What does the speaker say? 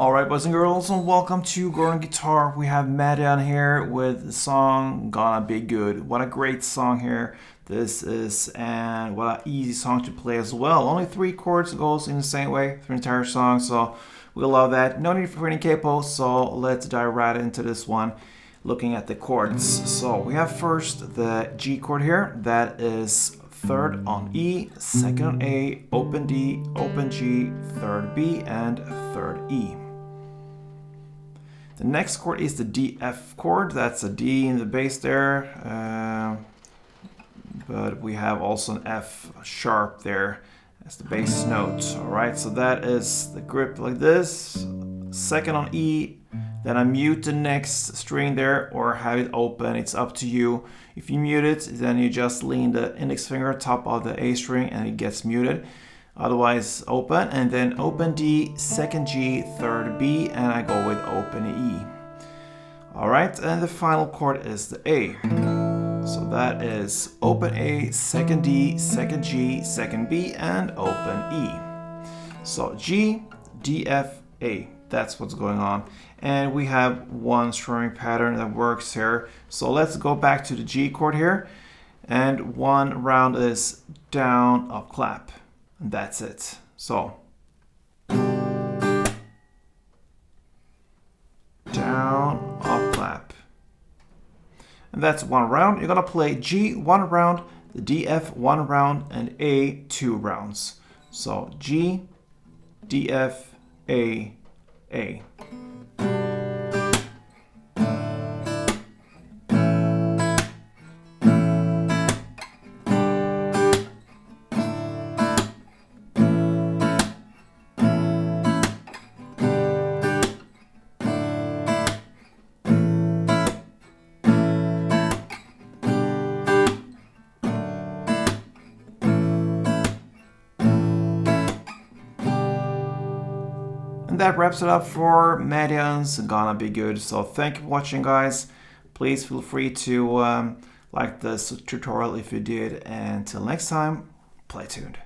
Alright, boys and girls, and welcome to Gordon Guitar. We have MADEON here with the song Gonna Be Good. What a great song here this is, and what an easy song to play as well. Only 3 chords goes in the same way through the entire song, so we love that. No need for any capo, so let's dive right into this one, looking at the chords. So we have first the G chord here, that is 3rd on E, 2nd on A, open D, open G, 3rd B, and 3rd E. The next chord is the D F chord. That's a D in the bass there, but we have also an F sharp there as the bass note. Alright, so that is the grip like this. 2nd on E, then I mute the next string there or have it open, it's up to you. If you mute it, then you just lean the index finger top of the A string and it gets muted. Otherwise open, and then open D, 2nd G, 3rd B, and I go with open E. Alright, and the final chord is the A. So that is open A, 2nd D, 2nd G, 2nd B, and open E. So G, D, F, A. That's what's going on. And we have one strumming pattern that works here. So let's go back to the G chord here. And one round is down, up, clap. And that's it. So down, up, clap. And that's one round. You're gonna play G 1 round, the D, F 1 round, and A 2 rounds. So G, D, F, A, A. That wraps it up for MADEON's Gonna Be Good. So thank you for watching, guys. Please feel free to like this tutorial if you did, and until next time, play tuned.